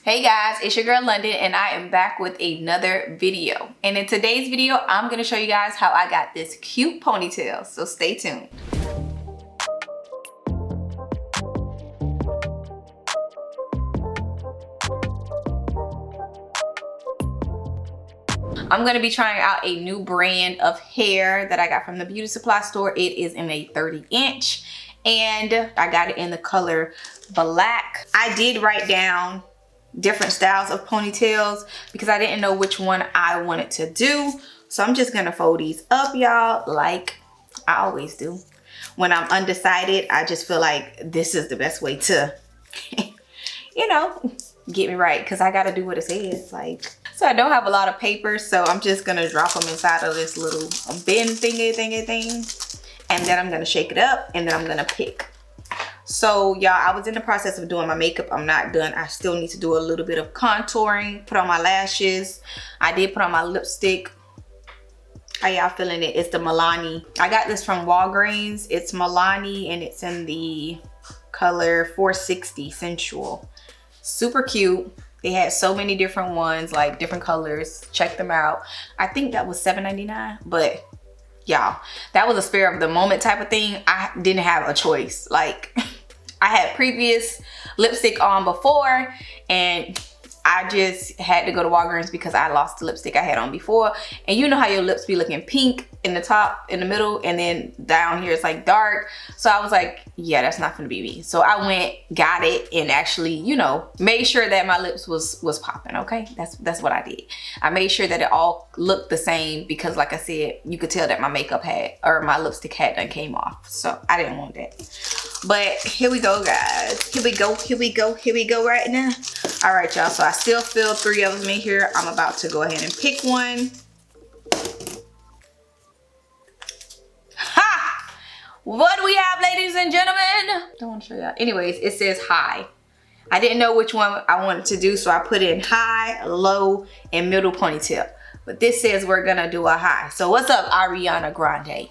Hey guys, it's your girl London and I am back with another video. And in today's video, I'm going to show you guys how I got this cute ponytail. So stay tuned. I'm going to be trying out a new brand of hair that I got from the beauty supply store. It is in a 30-inch and I got it in the color black. I did write down different styles of ponytails because I didn't know which one I wanted to do. So I'm just gonna fold these up, y'all, like I always do. When I'm undecided, I just feel like this is the best way to, you know, get me right, because I gotta do what it says. Like, so I don't have a lot of paper, so I'm just gonna drop them inside of this little bin thingy thing. And then I'm gonna shake it up and then I'm gonna pick. So y'all, I was in the process of doing my makeup. I'm not done. I still need to do a little bit of contouring, put on my lashes. I did put on my lipstick. How y'all feeling it? It's the Milani. I got this from Walgreens. It's Milani and it's in the color 460 Sensual. Super cute. They had so many different ones, like different colors. Check them out. I think that was $7.99, but y'all, that was a spare of the moment type of thing. I didn't have a choice. Like, I had previous lipstick on before and I just had to go to Walgreens because I lost the lipstick I had on before. And you know how your lips be looking pink in the top, in the middle, and then down here it's like dark. So I was like, yeah, that's not gonna be me. So I went, got it, and actually, you know, made sure that my lips was popping, okay? That's what I did. I made sure that it all looked the same because like I said, you could tell that my makeup had, or my lipstick had done came off. So I didn't want that. But here we go, guys. Here we go right now. All right, y'all, so I still feel 3 of them in here. I'm about to go ahead and pick one. Ha! What do we have, ladies and gentlemen? Don't want to show y'all. Anyways, it says high. I didn't know which one I wanted to do, so I put in high, low, and middle ponytail. But this says we're gonna do a high. So what's up, Ariana Grande?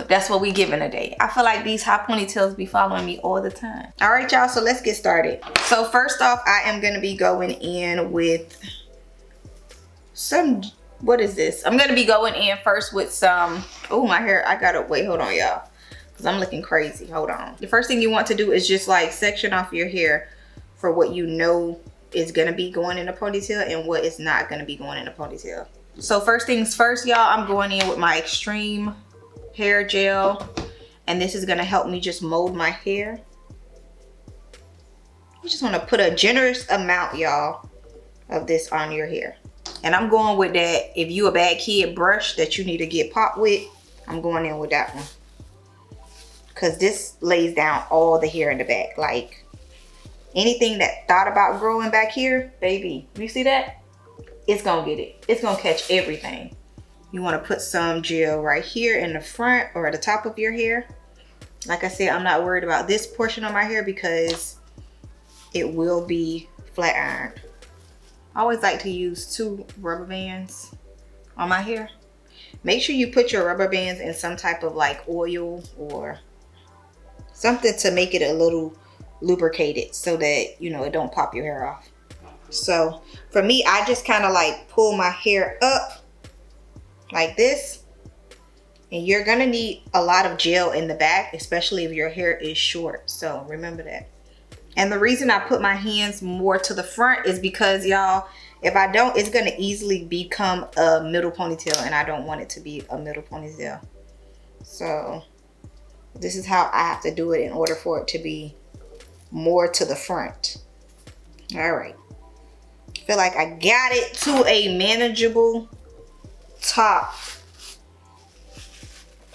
That's what we giving today. I feel like these high ponytails be following me all the time. All right, y'all, so let's get started. So first off, I am gonna be going in with some, what is this? I'm gonna be going in first with some, oh, my hair, I gotta, wait, hold on, y'all, because I'm looking crazy, hold on. The first thing you want to do is just like section off your hair for what you know is gonna be going in a ponytail and what is not gonna be going in a ponytail. So first things first, y'all, I'm going in with my Extreme hair gel, and this is gonna help me just mold my hair. You just want to put a generous amount, y'all, of this on your hair. And I'm going with that, if you a bad kid brush that you need to get popped with, I'm going in with that one, because this lays down all the hair in the back. Like anything that thought about growing back here, baby, you see that? It's gonna get it. It's gonna catch everything. You want to put some gel right here in the front or at the top of your hair. Like I said, I'm not worried about this portion of my hair because it will be flat ironed. I always like to use 2 rubber bands on my hair. Make sure you put your rubber bands in some type of like oil or something to make it a little lubricated so that, you know, it don't pop your hair off. So for me, I just kind of like pull my hair up like this, and you're gonna need a lot of gel in the back, especially if your hair is short, so remember that. And the reason I put my hands more to the front is because, y'all, if I don't, it's gonna easily become a middle ponytail, and I don't want it to be a middle ponytail. So this is how I have to do it in order for it to be more to the front. All right, I feel like I got it to a manageable top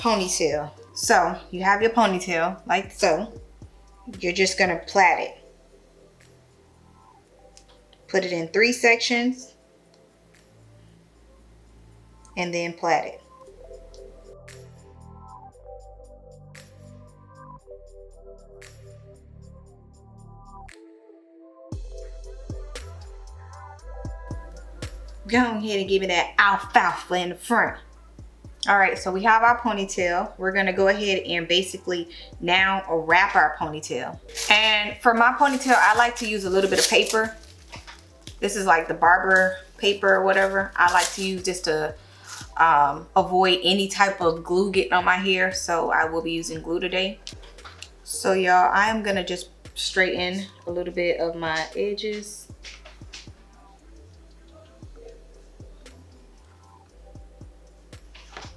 ponytail. So you have your ponytail like so. You're just gonna plait it. Put it in 3 sections and then plait it. Go ahead and give me that alfalfa in the front. All right, so we have our ponytail. We're gonna go ahead and basically now wrap our ponytail. And for my ponytail, I like to use a little bit of paper This is like the barber paper or whatever. I like to use this to avoid any type of glue getting on my hair. So I will be using glue today. So y'all, I am gonna just straighten a little bit of my edges.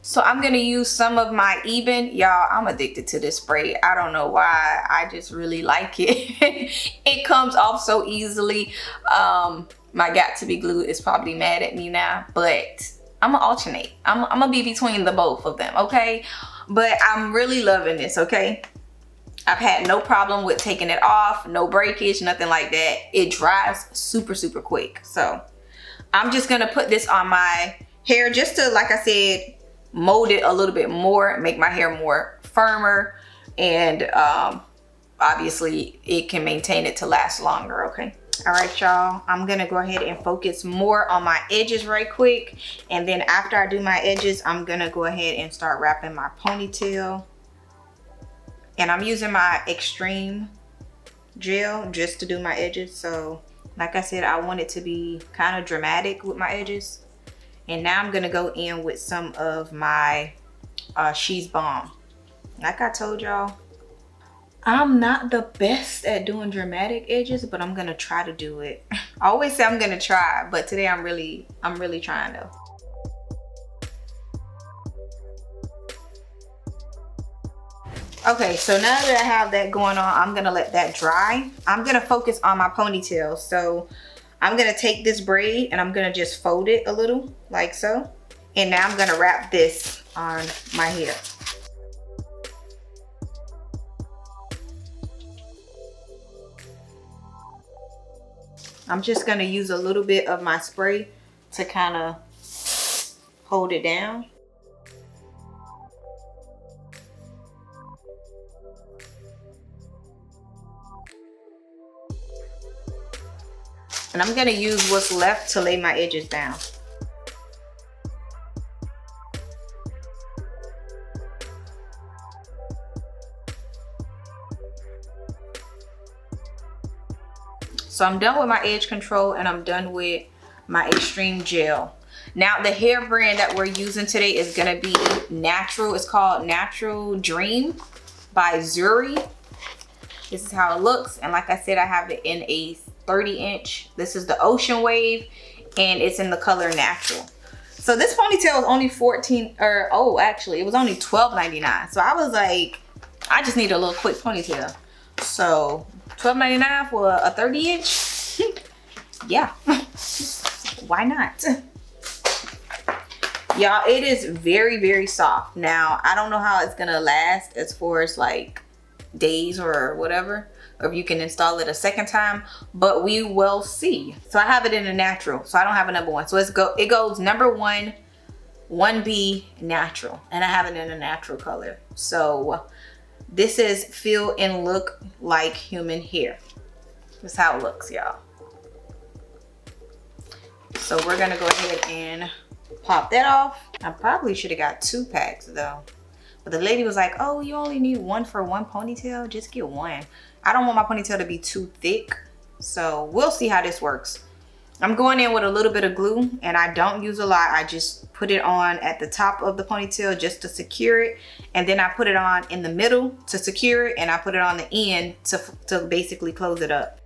So I'm gonna use some of my Even. Y'all, I'm addicted to this spray. I don't know why, I just really like it. It comes off so easily. My Got To Be Glue is probably mad at me now, but I'm gonna alternate. I'm gonna be between the both of them, okay? But I'm really loving this, okay? I've had no problem with taking it off, no breakage, nothing like that. It dries super, super quick. So I'm just gonna put this on my hair just to, like I said, mold it a little bit more, make my hair more firmer, and obviously it can maintain it to last longer, okay? All right, y'all, I'm gonna go ahead and focus more on my edges right quick, and then after I do my edges, I'm gonna go ahead and start wrapping my ponytail. And I'm using my extreme gel just to do my edges. So like I said, I want it to be kind of dramatic with my edges. And now I'm gonna go in with some of my She's Bomb. Like I told y'all, I'm not the best at doing dramatic edges, but I'm gonna try to do it. I always say I'm gonna try, but today I'm really trying to. Okay, so now that I have that going on, I'm gonna let that dry. I'm gonna focus on my ponytail. So I'm gonna take this braid and I'm gonna just fold it a little, like so. And now I'm gonna wrap this on my hair. I'm just gonna use a little bit of my spray to kind of hold it down. And I'm gonna use what's left to lay my edges down. So I'm done with my edge control and I'm done with my extreme gel. Now the hair brand that we're using today is gonna be natural. It's called Natural Dream by Zury. This is how it looks. And like I said, I have it in a 30-inch. This is the Ocean Wave and it's in the color Natural. So this ponytail is only actually it was only $12.99. So I was like, I just need a little quick ponytail. So $12.99 for a 30-inch? Yeah, why not? Y'all, it is very, very soft. Now, I don't know how it's gonna last as far as like days or whatever, or if you can install it a second time, but we will see. So I have it in a natural, so I don't have a number one. So it goes number 1, 1B natural, and I have it in a natural color. So this is Feel and Look Like Human Hair. That's how it looks, y'all. So we're gonna go ahead and pop that off. I probably should have got 2 packs though. But the lady was like, oh, you only need 1 for 1 ponytail? Just get 1. I don't want my ponytail to be too thick. So we'll see how this works. I'm going in with a little bit of glue and I don't use a lot. I just put it on at the top of the ponytail just to secure it. And then I put it on in the middle to secure it. And I put it on the end to basically close it up.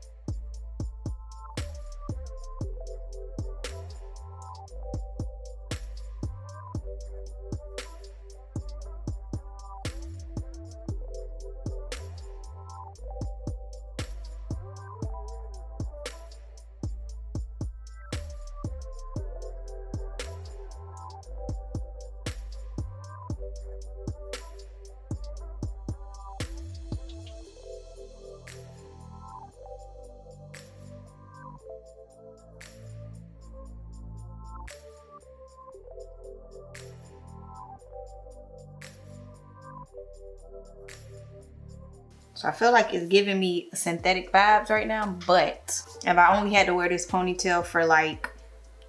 So I feel like it's giving me synthetic vibes right now, but if I only had to wear this ponytail for like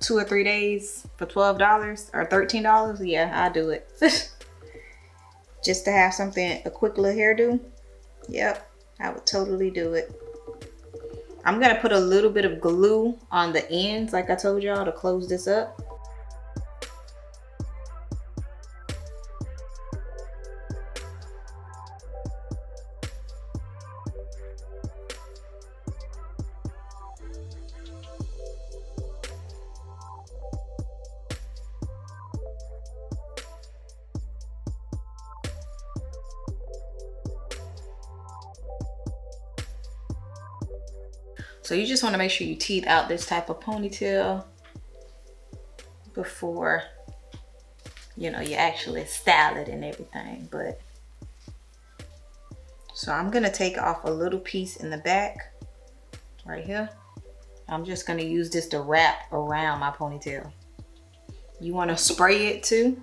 2 or 3 days for $12 or $13, yeah, I'll do it. Just to have something, a quick little hairdo. Yep, I would totally do it. I'm gonna put a little bit of glue on the ends, like I told y'all, to close this up. So you just want to make sure you teeth out this type of ponytail before, you know, you actually style it and everything. But so I'm gonna take off a little piece in the back right here. I'm just gonna use this to wrap around my ponytail. You want to spray it too.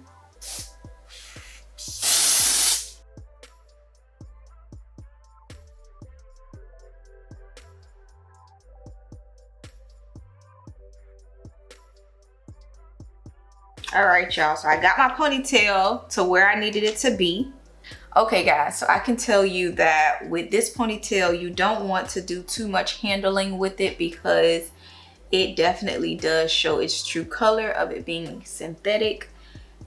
All right, y'all, so I got my ponytail to where I needed it to be. Okay, guys, so I can tell you that with this ponytail, you don't want to do too much handling with it because it definitely does show its true color of it being synthetic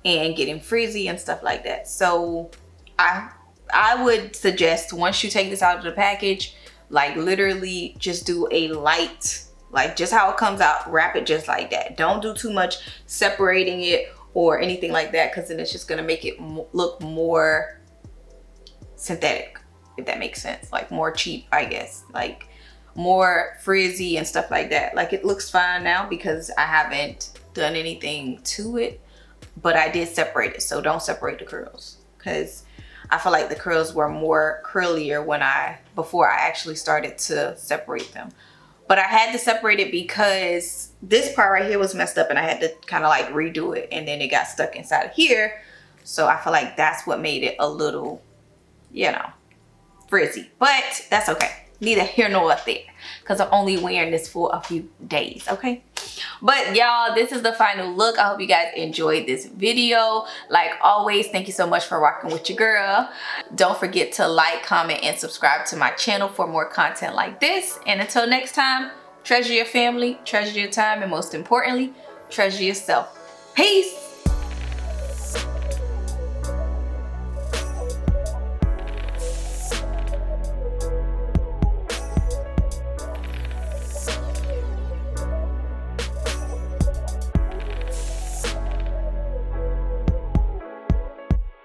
and getting frizzy and stuff like that. So I would suggest once you take this out of the package, like literally just do a light, like just how it comes out, wrap it just like that. Don't do too much separating it or anything like that, because then it's just gonna make it look more synthetic, if that makes sense. Like more cheap, I guess, like more frizzy and stuff like that. Like it looks fine now because I haven't done anything to it, but I did separate it. So don't separate the curls, because I feel like the curls were more curlier before I actually started to separate them. But I had to separate it because this part right here was messed up and I had to kind of like redo it, and then it got stuck inside of here. So I feel like that's what made it a little, you know, frizzy, but that's okay. Neither here nor there, because I'm only wearing this for a few days, okay? But y'all, this is the final look. I hope you guys enjoyed this video. Like always, thank you so much for rocking with your girl. Don't forget to like, comment, and subscribe to my channel for more content like this. And until next time, treasure your family, treasure your time, and most importantly, treasure yourself. Peace!